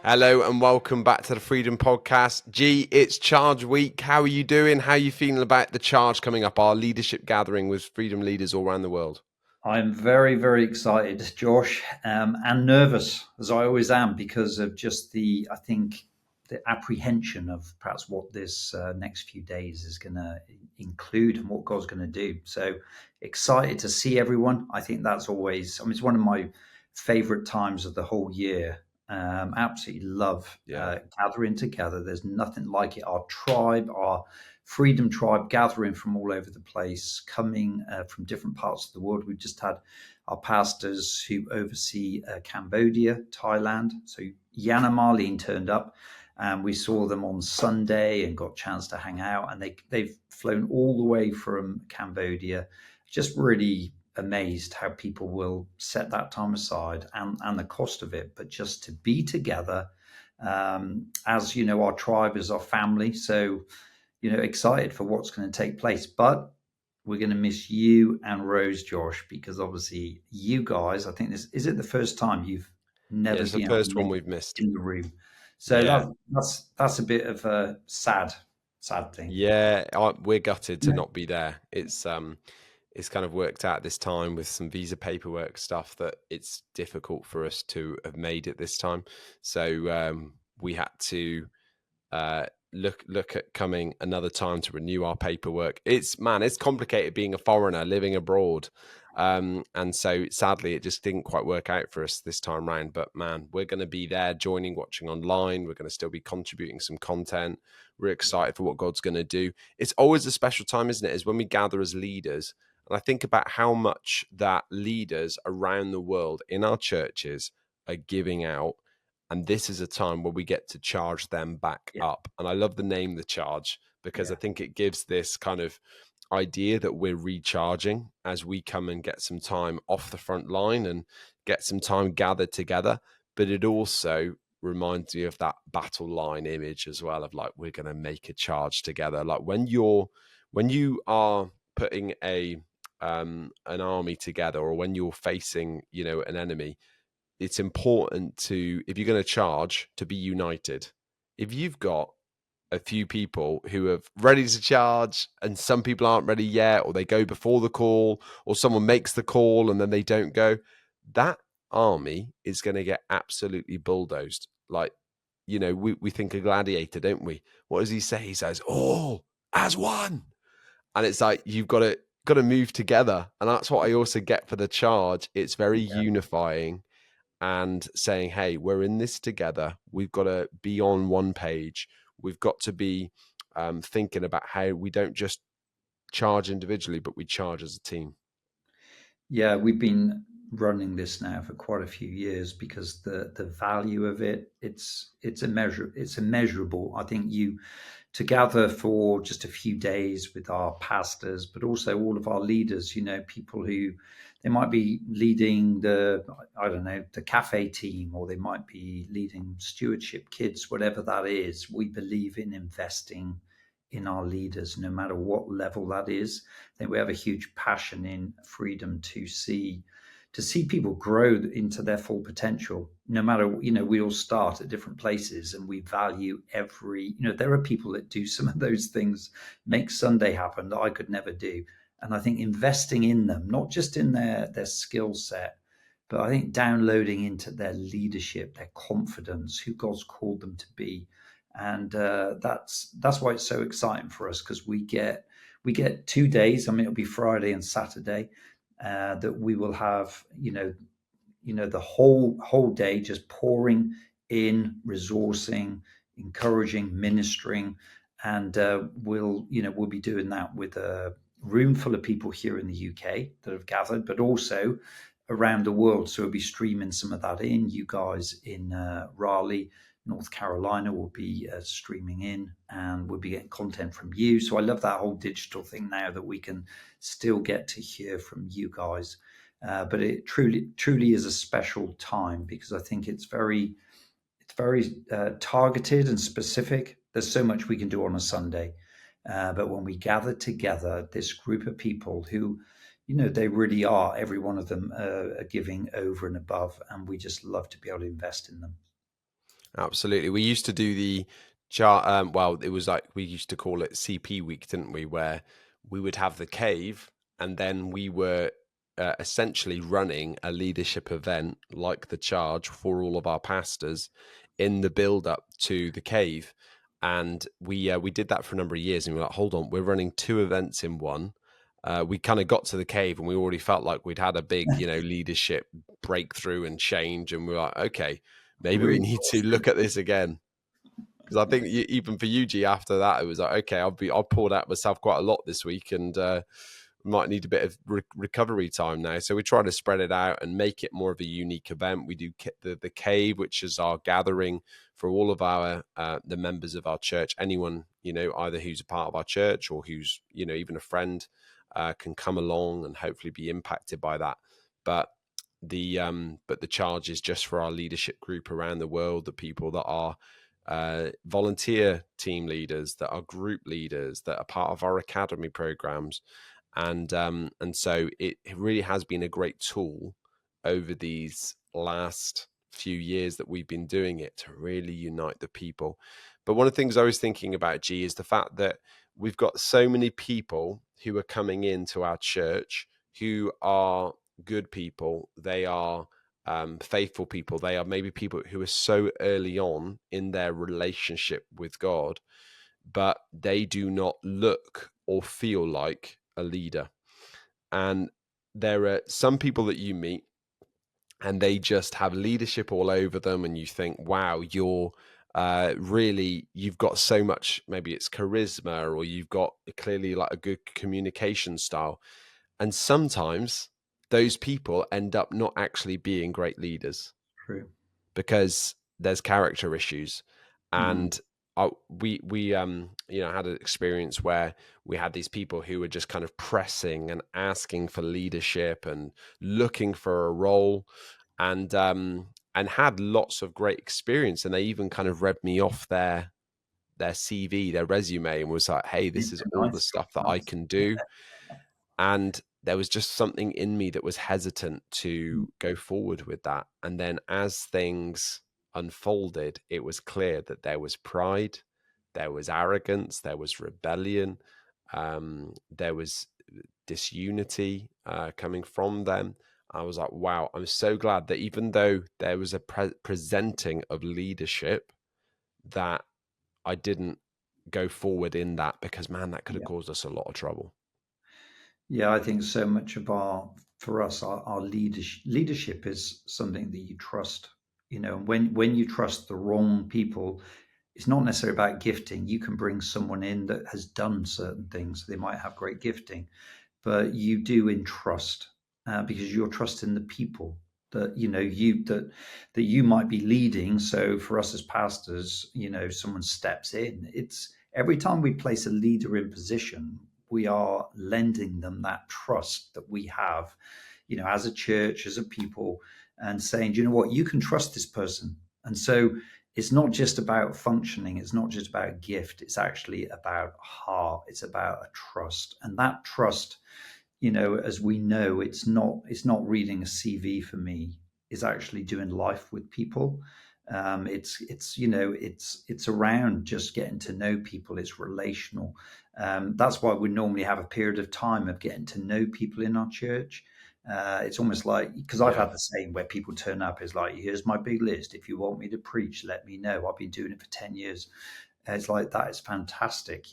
Hello and welcome back to the Freedom Podcast. G, it's Charge Week. How are you doing? How are you feeling about the Charge coming up, our leadership gathering with freedom leaders all around the world? I'm very, very excited, Josh, and nervous, as I always am, because of just I think, the apprehension of perhaps what this next few days is going to include and what God's going to do. So excited to see everyone. I think that's always, it's one of my favorite times of the whole year. Absolutely love Yeah. gathering together. There's nothing like it. Our tribe, our Freedom Tribe gathering from all over the place, coming from different parts of the world. We've just had our pastors who oversee Cambodia, Thailand. So Yana Marlene turned up, and we saw them on Sunday and got a chance to hang out. And they've flown all the way from Cambodia. Just really amazed how people will set that time aside and the cost of it, but just to be together, as you know, our tribe is our family. So excited for what's going to take place. But we're going to miss you and Rose, Josh, because obviously you guys, I think this is it the first time you've Yeah, never it's the been able to first one make we've it missed. in the room. So Yeah. that's a bit of a sad thing. Yeah, we're gutted to not be there. It's kind of worked out this time with some visa paperwork stuff that it's difficult for us to have made it this time. So we had to look at coming another time to renew our paperwork. It's complicated being a foreigner living abroad, and so sadly it just didn't quite work out for us this time round. But man, we're going to be there joining, watching online. We're going to still be contributing some content. We're excited for what God's going to do. It's always a special time, isn't it, is when we gather as leaders. And I think about how much that leaders around the world in our churches are giving out, and this is a time where we get to charge them back Yeah, up. And I love the name The Charge, because I yeah, think it gives this kind of idea that we're recharging as we come and get some time off the front line and get some time gathered together. But it also reminds me of that battle line image as well, of like, we're going to make a charge together. Like when you are putting an army together, or when you're facing an enemy, it's important to, if you're going to charge, to be united. If you've got a few people who are ready to charge and some people aren't ready yet, or they go before the call, or someone makes the call and then they don't go, that army is going to get absolutely bulldozed. Like, we think a gladiator, don't we? What does he say? He says, all as one. And it's like, you've got to move together. And that's what I also get for the charge. It's very yeah. unifying and saying, hey, we're in this together. We've got to be on one page. We've got to be thinking about how we don't just charge individually, but we charge as a team. Yeah, we've been running this now for quite a few years because the value of it's immeasurable. I think you to gather for just a few days with our pastors, but also all of our leaders, people who they might be leading I don't know, the cafe team, or they might be leading stewardship kids, whatever that is. We believe in investing in our leaders, no matter what level that is. I think we have a huge passion in Freedom to see people grow into their full potential. No matter, we all start at different places, and we value there are people that do some of those things, make Sunday happen, that I could never do. And I think investing in them, not just in their skill set, but I think downloading into their leadership, their confidence, who God's called them to be. And that's why it's so exciting for us, because we get 2 days. I mean, it'll be Friday and Saturday, that we will have, the whole day just pouring in, resourcing, encouraging, ministering, and we'll be doing that with a room full of people here in the UK that have gathered, but also around the world. So we'll be streaming some of that in. You guys in Raleigh, North Carolina, will be streaming in, and we'll be getting content from you. So I love that whole digital thing now, that we can still get to hear from you guys. But it truly is a special time, because I think it's very targeted and specific. There's so much we can do on a Sunday, but when we gather together, this group of people who, they really are, every one of them are giving over and above, and we just love to be able to invest in them. Absolutely. We used to do the chart. Well, it was like we used to call it CP week, didn't we? Where we would have the cave, and then we were essentially running a leadership event like the charge for all of our pastors in the build up to the cave. And we did that for a number of years, and we were like, hold on, we're running two events in one. We kind of got to the cave, and we already felt like we'd had a big, leadership breakthrough and change, and we were like, okay, maybe we Really need thought to through. look at this again. Because I think even for you, G, after that, it was like, okay, I'll poured out myself quite a lot this week, and might need a bit of recovery time now. So we try to spread it out and make it more of a unique event. We do the cave, which is our gathering for all of our the members of our church. Anyone, either who's a part of our church or who's even a friend, can come along and hopefully be impacted by that. But the charge is just for our leadership group around the world, the people that are volunteer team leaders, that are group leaders, that are part of our academy programs. And so it really has been a great tool over these last few years that we've been doing it to really unite the people. But one of the things I was thinking about, G, is the fact that we've got so many people who are coming into our church who are good people. They are faithful people. They are maybe people who are so early on in their relationship with God, but they do not look or feel like a leader. And there are some people that you meet and they just have leadership all over them, and you think, wow, you're really, you've got so much, maybe it's charisma, or you've got clearly like a good communication style. And sometimes those people end up not actually being great leaders True. because there's character issues. Mm. And we had an experience where we had these people who were just kind of pressing and asking for leadership and looking for a role, and had lots of great experience, and they even kind of read me off their CV, their resume, and was like, hey, Yeah, this is all the nice, stuff that I nice. can do. And there was just something in me that was hesitant Mm. to go forward with that. And then as things unfolded, it was clear that there was pride, there was arrogance, there was rebellion, there was disunity coming from them. I was like, wow, I'm so glad that even though there was a presenting of leadership, that I didn't go forward in that, because man, that could have Yeah. caused us a lot of trouble. Yeah, I think so much of for us, our leadership is something that you trust. And when you trust the wrong people, it's not necessarily about gifting. You can bring someone in that has done certain things. They might have great gifting, but you do in trust because you're trusting the people that that you might be leading. So for us as pastors, someone steps in. It's every time we place a leader in position, we are lending them that trust that we have, as a church, as a people, and saying, you know what, you can trust this person. And so it's not just about functioning, it's not just about gift, it's actually about heart, it's about a trust. And that trust, as we know, it's not reading a CV for me, is actually doing life with people. It's around just getting to know people. It's relational. That's why we normally have a period of time of getting to know people in our church. It's almost like, because I've Yeah. had the same where people turn up, is like, here's my big list. If you want me to preach, let me know. I've been doing it for 10 years. It's like, that is fantastic,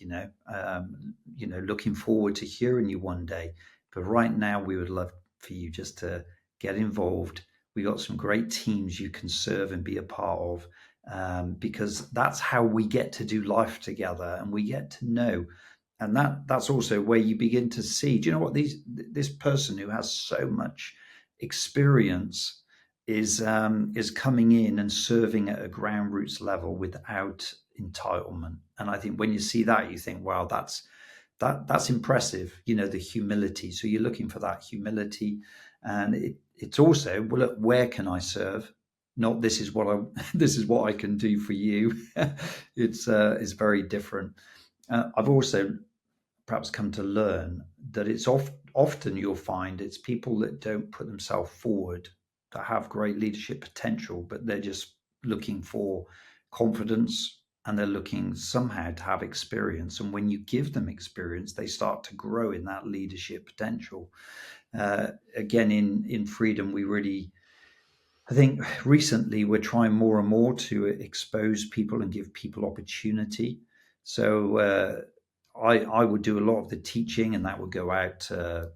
looking forward to hearing you one day. But right now, we would love for you just to get involved. We got some great teams you can serve and be a part of, because that's how we get to do life together and we get to know. And that's also where you begin to see, do you know what, this person who has so much experience is coming in and serving at a ground roots level without entitlement. And I think when you see that, you think, wow, that's impressive. The humility. So you're looking for that humility, and it's also, well, look, where can I serve? Not this is what I this is what I can do for you. It's very different. I've also perhaps come to learn that it's often you'll find it's people that don't put themselves forward that have great leadership potential, but they're just looking for confidence, and they're looking somehow to have experience. And when you give them experience, they start to grow in that leadership potential. Again, in Freedom, we really, I think recently we're trying more and more to expose people and give people opportunity. So I would do a lot of the teaching, and that would go out to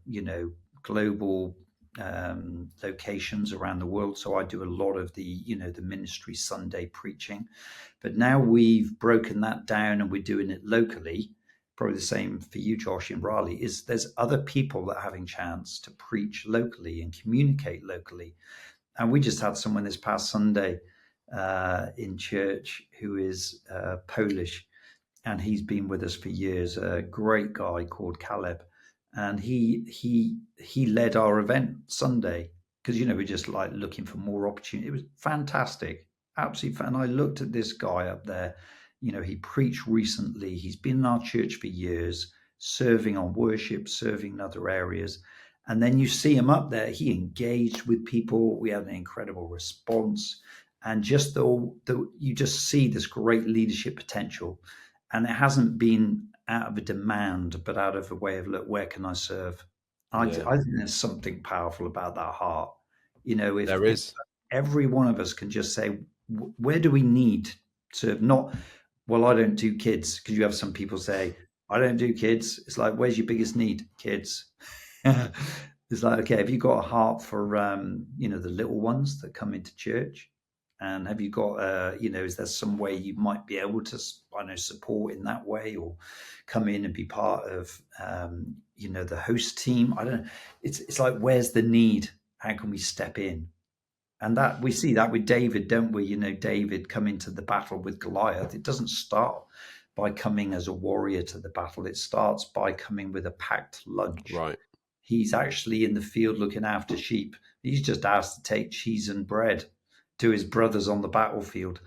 global locations around the world. So I do a lot of the ministry Sunday preaching. But now we've broken that down and we're doing it locally. Probably the same for you, Josh, in Raleigh. Is there's other people that are having chance to preach locally and communicate locally. And we just had someone this past Sunday in church who is Polish, and he's been with us for years. A great guy called Caleb, and he led our event Sunday because we're just like looking for more opportunity. It was fantastic, absolutely. And I looked at this guy up there. He preached recently. He's been in our church for years, serving on worship, serving in other areas. And then you see him up there. He engaged with people. We had an incredible response, and just you just see this great leadership potential, and it hasn't been out of a demand, but out of a way of, look, where can I serve? I Yeah, think there's something powerful about that heart. If there is. every one of us can just say, where do we need to not? Well, I don't do kids, because you have some people say, I don't do kids. It's like, where's your biggest need? Kids. It's like, okay, have you got a heart for the little ones that come into church? And have you got is there some way you might be able to, I know, support in that way, or come in and be part of the host team? I don't know. It's like, where's the need? How can we step in? And that we see that with David, don't we? David coming to the battle with Goliath. It doesn't start by coming as a warrior to the battle. It starts by coming with a packed lunch. Right. He's actually in the field looking after sheep. He's just asked to take cheese and bread to his brothers on the battlefield.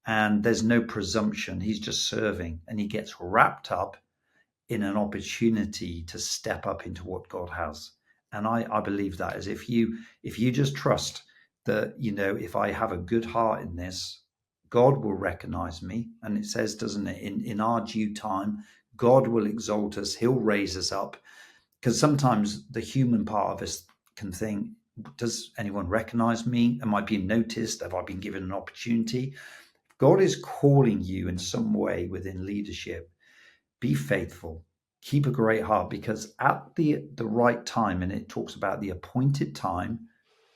And there's no presumption. He's just serving. And he gets wrapped up in an opportunity to step up into what God has. And I believe that is, if you just trust that, if I have a good heart in this, God will recognize me. And it says, doesn't it, in our due time, God will exalt us. He'll raise us up. Because sometimes the human part of us can think, does anyone recognize me? Am I being noticed? Have I been given an opportunity? God is calling you in some way within leadership. Be faithful, keep a great heart, because at the right time, and it talks about the appointed time,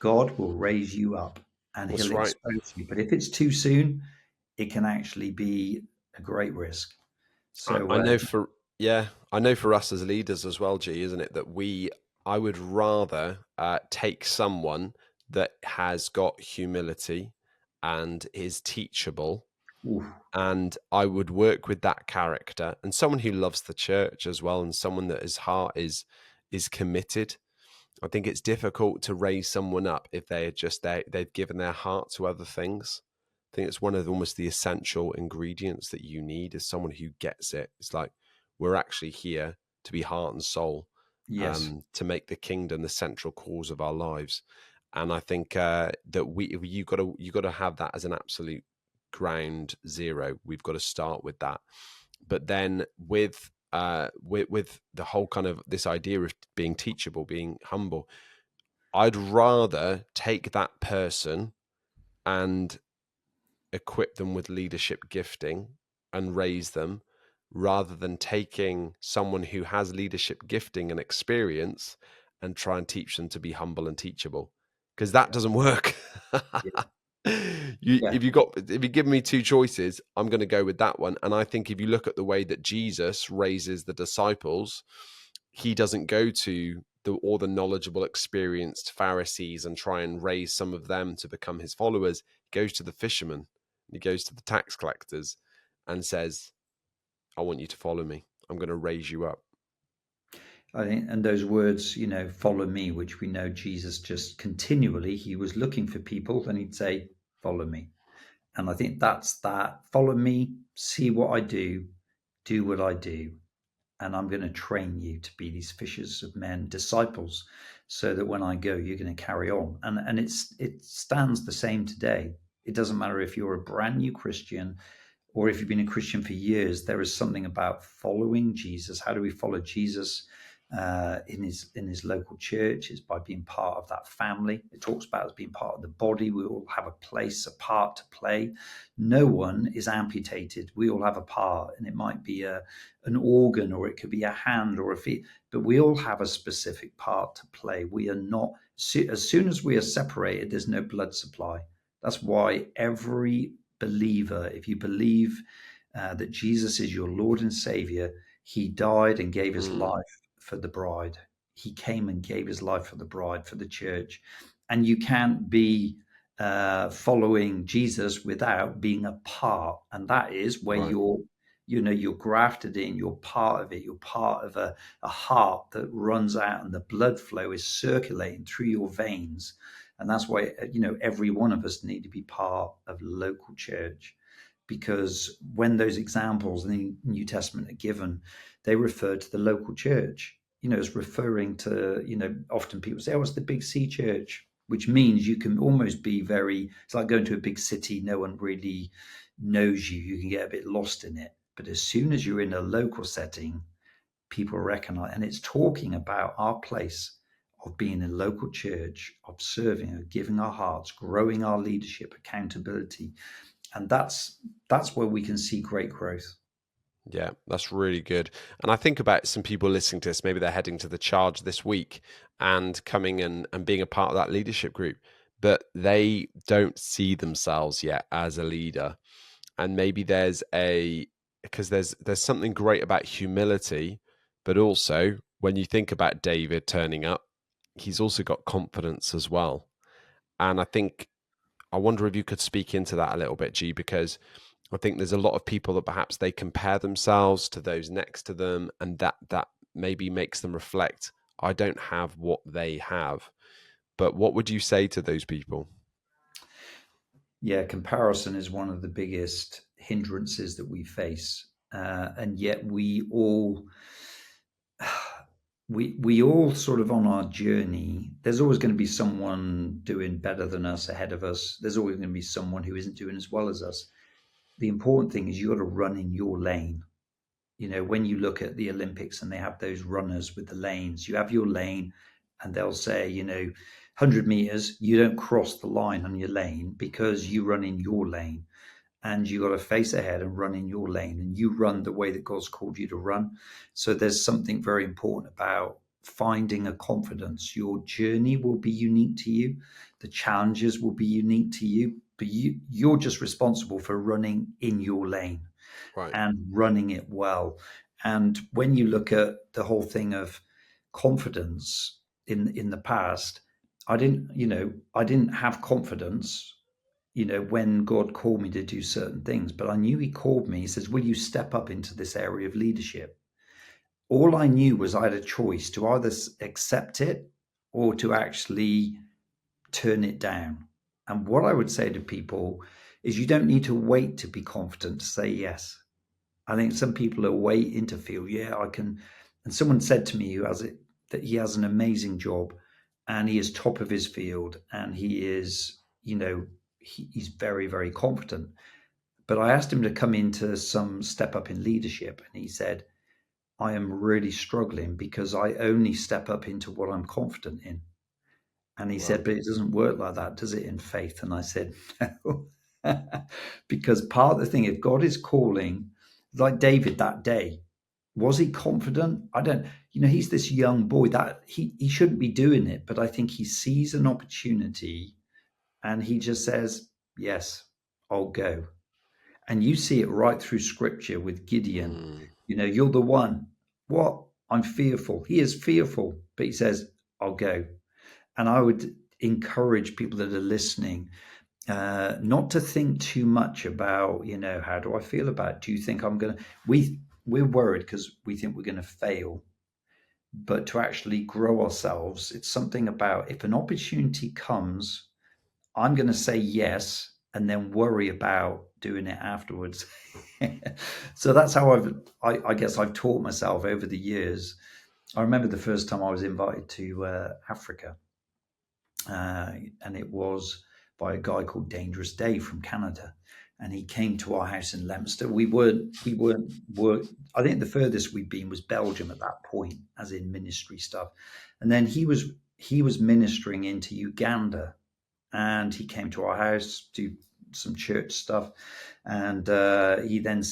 God will raise you up and That's he'll right. expose you. But if it's too soon, it can actually be a great risk. So I know for yeah, I know for us as leaders as well, G, isn't it, that I would rather take someone that has got humility and is teachable, oof, and I would work with that character, and someone who loves the church as well, and someone that his heart is committed. I think it's difficult to raise someone up if they've given their heart to other things. I think it's one of almost the essential ingredients that you need is someone who gets it. It's like, we're actually here to be heart and soul, yes, to make the kingdom the central cause of our lives. And I think that you got to have that as an absolute ground zero. We've got to start with that. But then with the whole kind of this idea of being teachable, being humble, I'd rather take that person and equip them with leadership gifting and raise them, rather than taking someone who has leadership gifting and experience and try and teach them to be humble and teachable, because that yeah, doesn't work. yeah, yeah, If you give me two choices, I'm going to go with that one. And I think if you look at the way that Jesus raises the disciples, he doesn't go to all the knowledgeable, experienced Pharisees and try and raise some of them to become his followers. He goes to the fishermen, he goes to the tax collectors and says, I want you to follow me. I'm going to raise you up. I think, and those words, follow me, which we know Jesus just continually, he was looking for people, and he'd say, follow me. And I think that's that. Follow me, see what I do what I do, and I'm going to train you to be these fishers of men, disciples, so that when I go, you're going to carry on. And it stands the same today. It doesn't matter if you're a brand new Christian or if you've been a Christian for years. There is something about following Jesus. How do we follow Jesus in his local church? Is by being part of that family. It talks about us being part of the body. We all have a place, a part to play. No one is amputated. We all have a part, and it might be an organ, or it could be a hand or a feet, but we all have a specific part to play. We are not, as soon as we are separated, there's no blood supply. That's why every believer, if you believe that Jesus is your Lord and Savior, he died and gave his life for the bride. He came and gave his life for the bride, for the church. And you can't be following Jesus without being a part. And that is where you're grafted in, you're part of it, you're part of a heart that runs out and the blood flow is circulating through your veins. And that's why, every one of us need to be part of local church, because when those examples in the New Testament are given, they refer to the local church. It's referring to, often people say, oh, it's the big C church, which means you can almost be it's like going to a big city. No one really knows you. You can get a bit lost in it. But as soon as you're in a local setting, people recognize, and it's talking about our place of being a local church, of serving, of giving our hearts, growing our leadership, accountability. And that's where we can see great growth. Yeah, that's really good. And I think about some people listening to this, maybe they're heading to the charge this week and coming and being a part of that leadership group, but they don't see themselves yet as a leader. And maybe because there's something great about humility, but also when you think about David turning up, he's also got confidence as well. And I wonder if you could speak into that a little bit, G, because I think there's a lot of people that perhaps they compare themselves to those next to them, and that maybe makes them reflect, I don't have what they have. But what would you say to those people? Yeah, comparison is one of the biggest hindrances that we face. And yet we all sort of on our journey, there's always going to be someone doing better than us ahead of us. There's always going to be someone who isn't doing as well as us. The important thing is you got to run in your lane. When you look at the Olympics and they have those runners with the lanes, you have your lane and they'll say, 100 meters, you don't cross the line on your lane because you run in your lane, and you got to face ahead and run in your lane, and you run the way that God's called you to run. So there's something very important about finding a confidence. Your journey will be unique to you. The challenges will be unique to you, but you're just responsible for running in your lane. Right. And running it well. And when you look at the whole thing of confidence in the past, I didn't have confidence, when God called me to do certain things, but I knew he called me. He says, will you step up into this area of leadership? All I knew was I had a choice to either accept it or to actually turn it down. And what I would say to people is you don't need to wait to be confident to say yes. I think some people are waiting to feel, yeah, I can. And someone said to me that he has an amazing job and he is top of his field and he is, he's very, very confident. But I asked him to come into some step up in leadership. And he said, I am really struggling because I only step up into what I'm confident in. And he said, but it doesn't work like that, does it, in faith? And I said, no, because part of the thing, if God is calling, like David that day, was he confident? I don't, he's this young boy that he shouldn't be doing it, but I think he sees an opportunity and he just says, yes, I'll go. And you see it right through scripture with Gideon. You're the one. What? I'm fearful. He is fearful, but he says, I'll go. And I would encourage people that are listening not to think too much about, how do I feel about it? Do you think I'm going to, we're worried because we think we're going to fail, but to actually grow ourselves, it's something about if an opportunity comes, I'm going to say yes and then worry about doing it afterwards. So that's how I guess I've taught myself over the years. I remember the first time I was invited to Africa. And it was by a guy called Dangerous Dave from Canada. And he came to our house in Leominster. Were I think the furthest we'd been was Belgium at that point, as in ministry stuff. And then he was ministering into Uganda, and he came to our house to do some church stuff. And he then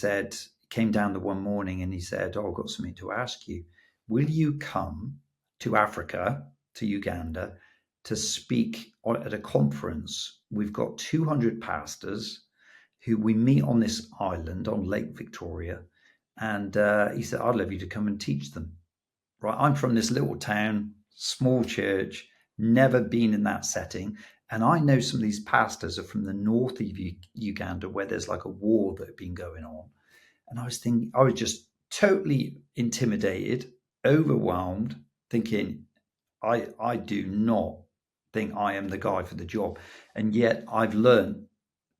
came down the one morning and he said, "Oh, I've got something to ask you. Will you come to Africa, to Uganda, to speak at a conference? We've got 200 pastors who we meet on this island on Lake Victoria." And he said, "I'd love you to come and teach them." Right. I'm from this little town, small church, never been in that setting. And I know some of these pastors are from the north of Uganda, where there's like a war that had been going on. And I was just totally intimidated, overwhelmed, thinking, I do not think I am the guy for the job. And yet I've learned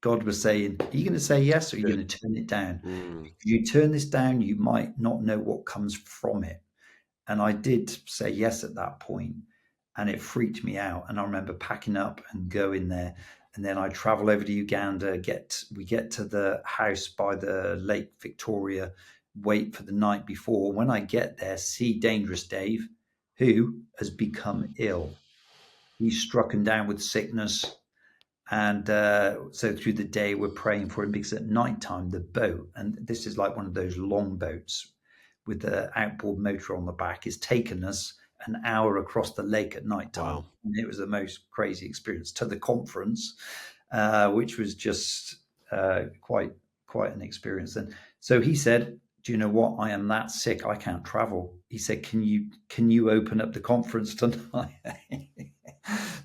God was saying, "Are you going to say yes, or are you going to turn it down? If you turn this down, you might not know what comes from it." And I did say yes at that point, and it freaked me out. And I remember packing up and going there. And then I travel over to Uganda, we get to the house by the Lake Victoria, wait for the night before. When I get there, see Dangerous Dave, who has become ill. He's struck down with sickness. And so through the day, we're praying for him, because at nighttime, the boat, and this is like one of those long boats with the outboard motor on the back, is taking us an hour across the lake at nighttime. Wow. And it was the most crazy experience to the conference, which was just quite an experience. And so he said, "Do you know what? I am that sick, I can't travel." He said, "Can you open up the conference tonight?"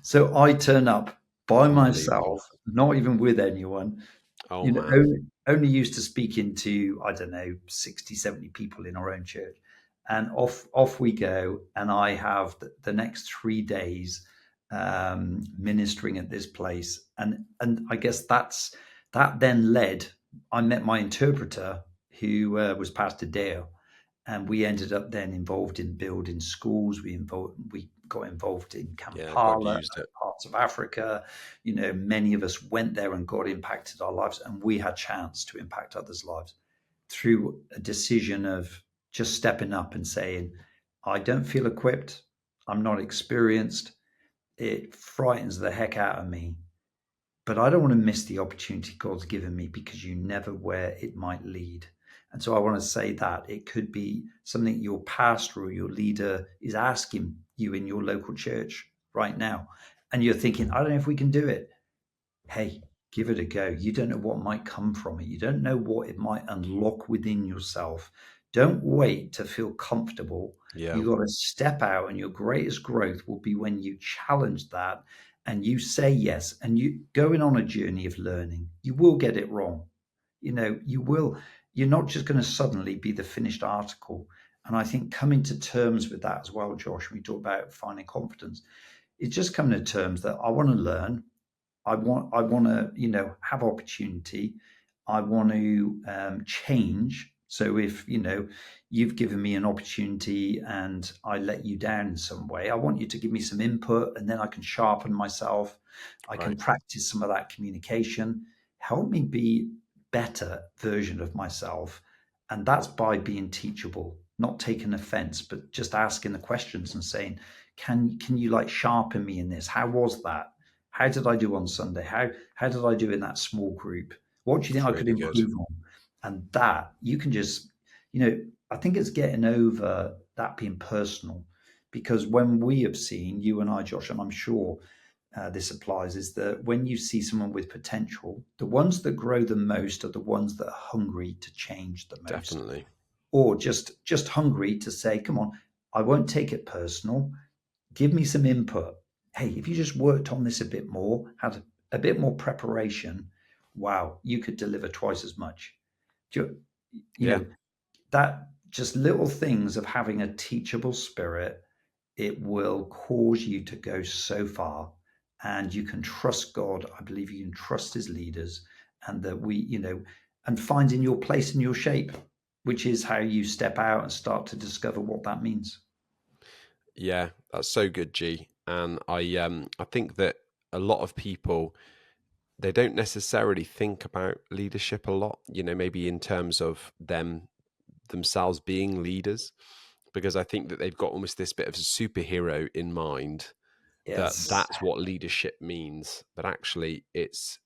So I turn up by myself, not even with anyone. Oh, You know, man. only used to speaking to, I don't know, 60, 70 people in our own church. And off we go. And I have the next 3 days ministering at this place. And I guess that then led, I met my interpreter, who was Pastor Dale. And we ended up then involved in building schools. We got involved in Yeah, God Kampala, used it. parts of Africa. You know, many of us went there, and God impacted our lives, and we had chance to impact others' lives through a decision of just stepping up and saying, "I don't feel equipped. I'm not experienced. It frightens the heck out of me, but I don't want to miss the opportunity God's given me, because you never where it might lead." And so I want to say that it could be something your pastor or your leader is asking you in your local church right now. And you're thinking, "I don't know if we can do it." Hey, give it a go. You don't know what might come from it. You don't know what it might unlock within yourself. Don't wait to feel comfortable. Yeah. You got to step out, and your greatest growth will be when you challenge that and you say yes, and you going on a journey of learning. You will get it wrong. You know, you're not just going to suddenly be the finished article. And I think coming to terms with that as well, Josh, when we talk about finding confidence, it's just coming to terms that I want to learn. I want to, have opportunity. I want to change. So if, you've given me an opportunity and I let you down in some way, I want you to give me some input, and then I can sharpen myself. I can Right. practice some of that communication. Help me be better version of myself. And that's by being teachable, not taking offense, but just asking the questions and saying, can you like sharpen me in this? How was that? How did I do on Sunday? How did I do in that small group? What do you think It's I could really good. improve on? And that you can just, I think it's getting over that being personal, because when we have seen, you and I, Josh, and I'm sure this applies, is that when you see someone with potential, the ones that grow the most are the ones that are hungry to change the most, Definitely. or just hungry to say, "Come on, I won't take it personal. Give me some input. Hey, if you just worked on this a bit more, had a bit more preparation, wow, you could deliver twice as much." You Yeah. know, that just little things of having a teachable spirit, it will cause you to go so far. And you can trust God. I believe you can trust his leaders, and that and finding your place and your shape, which is how you step out and start to discover what that means. Yeah. That's so good, G. And I think that a lot of people they don't necessarily think about leadership a lot, maybe in terms of themselves being leaders, because I think that they've got almost this bit of a superhero in mind, that Yes. that's what leadership means. But actually, it's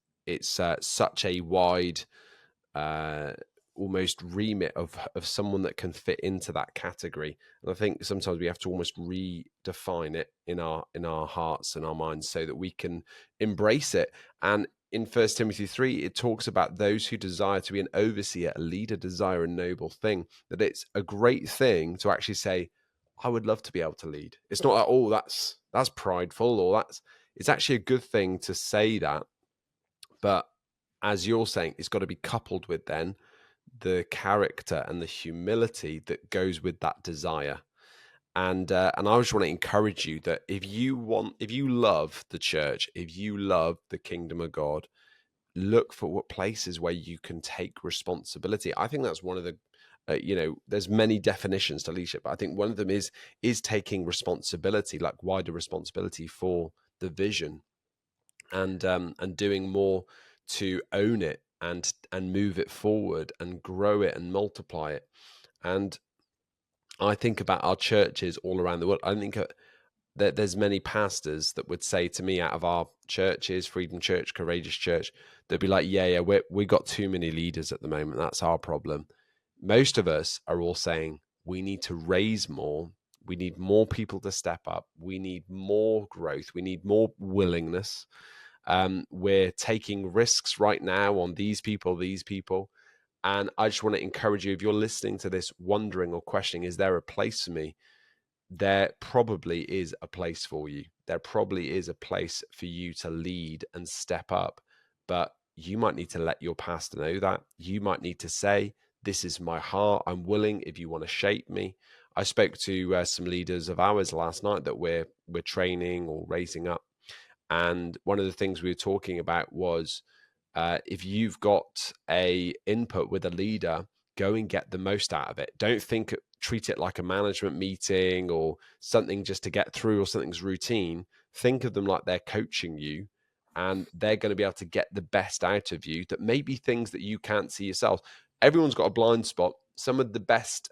such a wide, uh, almost remit of someone that can fit into that category. And I think sometimes we have to almost redefine it in our hearts and our minds so that we can embrace it. And in 1 Timothy 3, it talks about those who desire to be an overseer, a leader, desire a noble thing. That it's a great thing to actually say, I would love to be able to lead. It's not like, oh, that's prideful, or it's actually a good thing to say that. But as you're saying, it's got to be coupled with then the character and the humility that goes with that desire. And I just want to encourage you that if you love the church, if you love the kingdom of God, look for what places where you can take responsibility. I think that's one of the there's many definitions to leadership, but I think one of them is taking responsibility, like wider responsibility for the vision, and doing more to own it and move it forward and grow it and multiply it. And I think about our churches all around the world. I think that there's many pastors that would say to me, out of our churches, Freedom Church, Courageous Church, they'd be like, yeah, we got too many leaders at the moment. That's our problem. Most of us are all saying we need to raise more. We need more people to step up. We need more growth. We need more willingness. We're taking risks right now on these people. And I just want to encourage you, if you're listening to this wondering or questioning, is there a place for me? There probably is a place for you. There probably is a place for you to lead and step up. But you might need to let your pastor know that. You might need to say, this is my heart. I'm willing if you want to shape me. I spoke to some leaders of ours last night that we're training or raising up. And one of the things we were talking about was, if you've got a input with a leader, go and get the most out of it. Don't treat it like a management meeting or something just to get through or something's routine. Think of them like they're coaching you, and they're going to be able to get the best out of you, that maybe things that you can't see yourself. Everyone's got a blind spot. Some of the best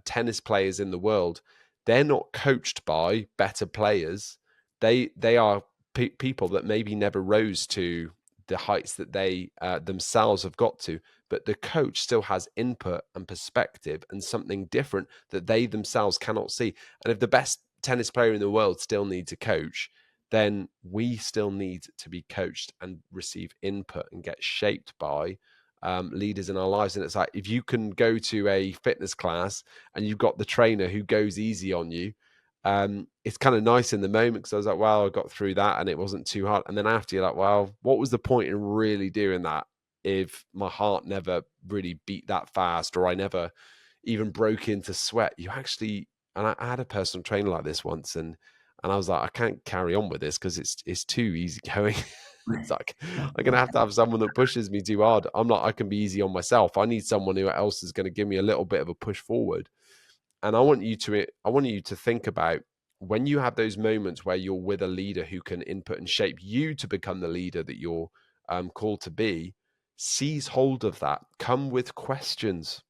tennis players in the world, they're not coached by better players. They are people that maybe never rose to the heights that they themselves have got to, but the coach still has input and perspective and something different that they themselves cannot see. And if the best tennis player in the world still needs a coach, then we still need to be coached and receive input and get shaped by leaders in our lives. And it's like, if you can go to a fitness class and you've got the trainer who goes easy on you, it's kind of nice in the moment, because I was like, wow, I got through that and it wasn't too hard. And then after, you're like, well, what was the point in really doing that if my heart never really beat that fast, or I never even broke into sweat? You actually, and I had a personal trainer like this once, and I was like, I can't carry on with this because it's too easy going. It's like, I'm gonna have to have someone that pushes me too hard. I'm not, I can be easy on myself. I need someone who else is going to give me a little bit of a push forward. And I want you to think about, when you have those moments where you're with a leader who can input and shape you to become the leader that you're called to be. Seize hold of that. Come with questions.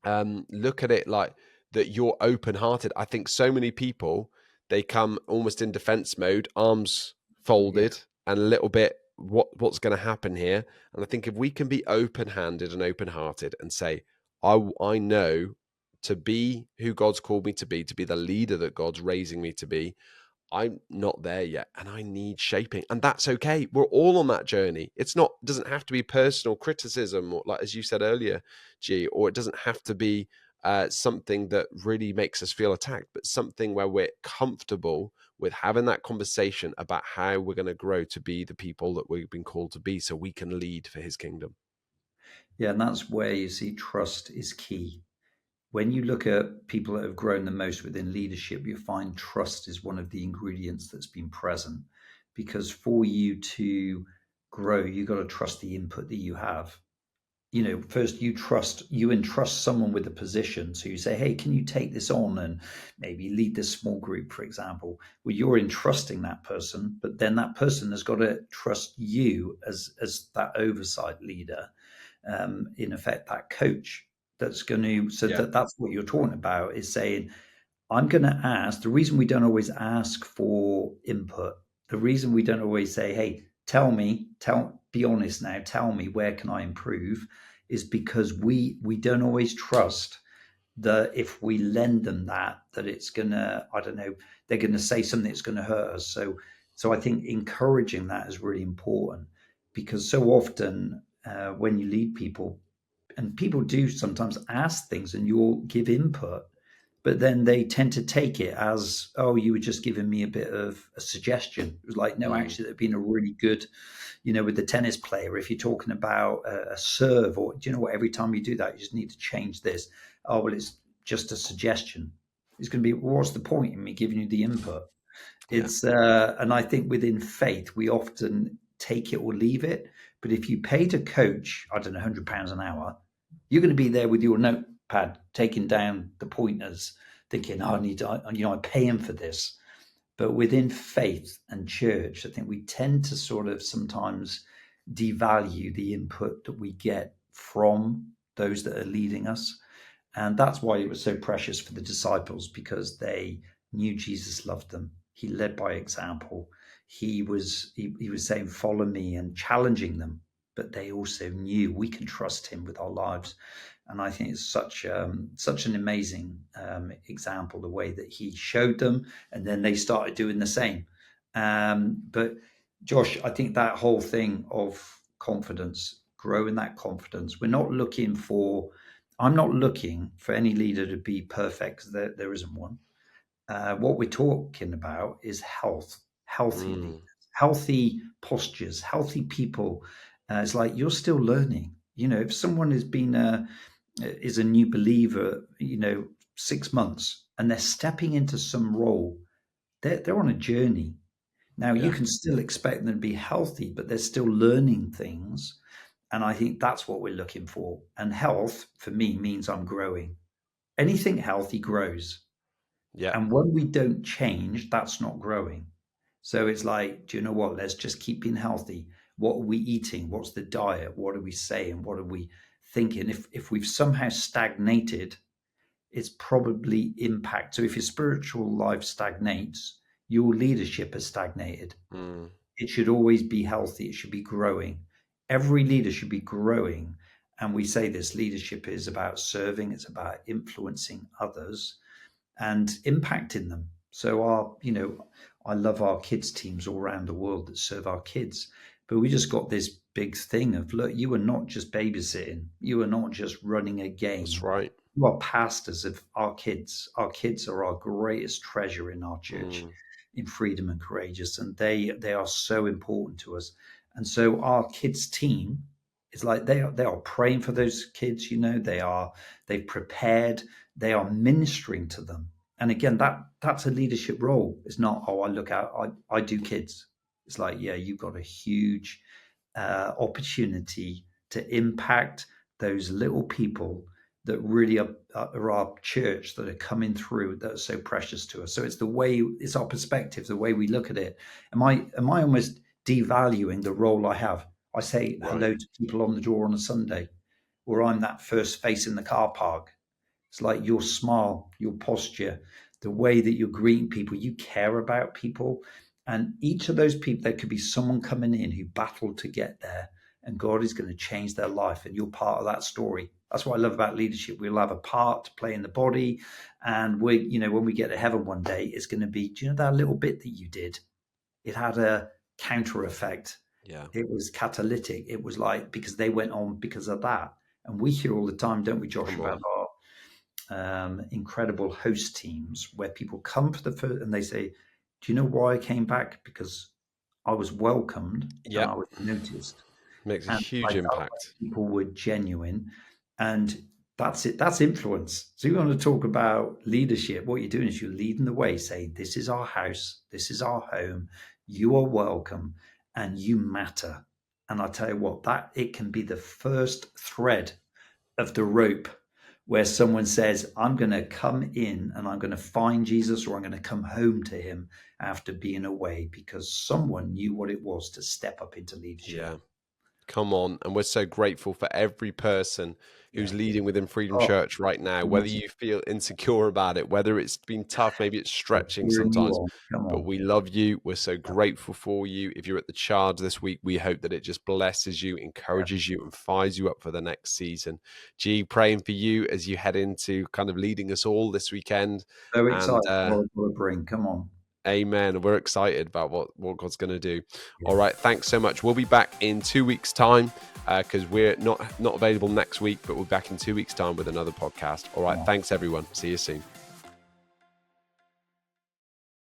Look at it like that you're open-hearted. I think so many people, they come almost in defense mode, arms Yeah. folded, and a little bit, what's going to happen here? And I think if we can be open-handed and open-hearted and say, I know, to be who God's called me to be the leader that God's raising me to be, I'm not there yet and I need shaping. And that's okay. We're all on that journey. Doesn't have to be personal criticism, or, like as you said earlier, G, or it doesn't have to be something that really makes us feel attacked, but something where we're comfortable with having that conversation about how we're going to grow to be the people that we've been called to be, so we can lead for his kingdom. Yeah, and that's where you see trust is key. When you look at people that have grown the most within leadership, you find trust is one of the ingredients that's been present. Because for you to grow, you got to trust the input that you have. first you entrust someone with a position. So you say, hey, can you take this on and maybe lead this small group, for example? Well, you're entrusting that person, but then that person has got to trust you as that oversight leader, in effect, that coach that's going to, so Yeah. that's what you're talking about, is saying, I'm going to ask. The reason we don't always ask for input, the reason we don't always say, hey, be honest now, tell me, where can I improve, is because we don't always trust that if we lend them that it's gonna, I don't know, they're gonna say something that's gonna hurt us. So I think encouraging that is really important, because so often, when you lead people, and people do sometimes ask things and you'll give input, but then they tend to take it as, oh, you were just giving me a bit of a suggestion. It was like, no, Mm. actually, there'd been a really good, with the tennis player, if you're talking about a serve, or do you know what, every time you do that, you just need to change this. Oh, well, it's just a suggestion. It's going to be, well, what's the point in me giving you the input? Yeah. And I think within faith, we often take it or leave it. But if you paid a coach, I don't know, £100 an hour, you're going to be there with your notepad, taking down the pointers, thinking, oh, I pay him for this. But within faith and church, I think we tend to sort of sometimes devalue the input that we get from those that are leading us. And that's why it was so precious for the disciples, because they knew Jesus loved them. He led by example. He was saying, follow me, and challenging them, but they also knew we can trust him with our lives. And I think it's such an amazing example, the way that he showed them, and then they started doing the same. But Josh, I think that whole thing of confidence, growing that confidence, I'm not looking for any leader to be perfect, 'cause there isn't one. What we're talking about is healthy leaders, Mm. healthy postures, healthy people. It's like you're still learning. If someone is a new believer, 6 months, and they're stepping into some role, they're on a journey. Now, you Yeah. can still expect them to be healthy, but they're still learning things. And I think that's what we're looking for. And health for me means I'm growing. Anything healthy grows. Yeah. And when we don't change, that's not growing. So it's like, do you know what? Let's just keep being healthy. What are we eating? What's the diet? What are we saying? What are we thinking? If we've somehow stagnated, it's probably impact. So if your spiritual life stagnates, your leadership has stagnated. Mm. It should always be healthy. It should be growing. Every leader should be growing. And we say this leadership is about serving, it's about influencing others and impacting them. So I love our kids teams all around the world that serve our kids. But we just got this big thing of, look, you are not just babysitting, you are not just running a That's game. right. You are pastors of our kids. Our kids are our greatest treasure in our church, Mm. in Freedom and Courageous, and they are so important to us. And so our kids team is like they are praying for those kids. They've prepared. They are ministering to them. And again, that's a leadership role. It's not, oh, I do kids. It's like, yeah, you've got a huge opportunity to impact those little people that really are our church, that are coming through, that are so precious to us. So it's our perspective, the way we look at it. Am I almost devaluing the role I have? I say Right. hello to people on the door on a Sunday, or I'm that first face in the car park. It's like your smile, your posture, the way that you're greeting people, you care about people. And each of those people, there could be someone coming in who battled to get there, and God is going to change their life, and you're part of that story. That's what I love about leadership. We'll have a part to play in the body. And when we get to heaven one day, it's going to be, do you know that little bit that you did? It had a counter effect. Yeah. It was catalytic. It was like, because they went on because of that. And we hear all the time, don't we, Josh, Come about on. our incredible host teams, where people come for the first and they say, do you know why I came back? Because I was welcomed and Yeah. I was noticed. Makes a And I huge felt like impact. people were genuine. And that's it. That's influence. So you want to talk about leadership. What you're doing is you're leading the way, saying, this is our house, this is our home, you are welcome, and you matter. And I tell you what, that it can be the first thread of the rope where someone says, I'm going to come in and I'm going to find Jesus, or I'm going to come home to him after being away, because someone knew what it was to step up into leadership. Yeah. Come on. And we're so grateful for every person who's Yeah. leading within Freedom Oh, Church right now, whether you feel insecure about it, whether it's been tough, maybe it's stretching cheering you sometimes, on. Come but on. we love you. We're so grateful for you. If you're at the charge this week, we hope that it just blesses you, encourages you, and fires you up for the next season. G, praying for you as you head into kind of leading us all this weekend. So And excited what it's going to bring. Come on. amen. We're excited about what God's going to do. Yeah. All right. Thanks so much. We'll be back in 2 weeks' time because we're not available next week, but we'll be back in 2 weeks' time with another podcast. All right. Thanks, everyone. See you soon.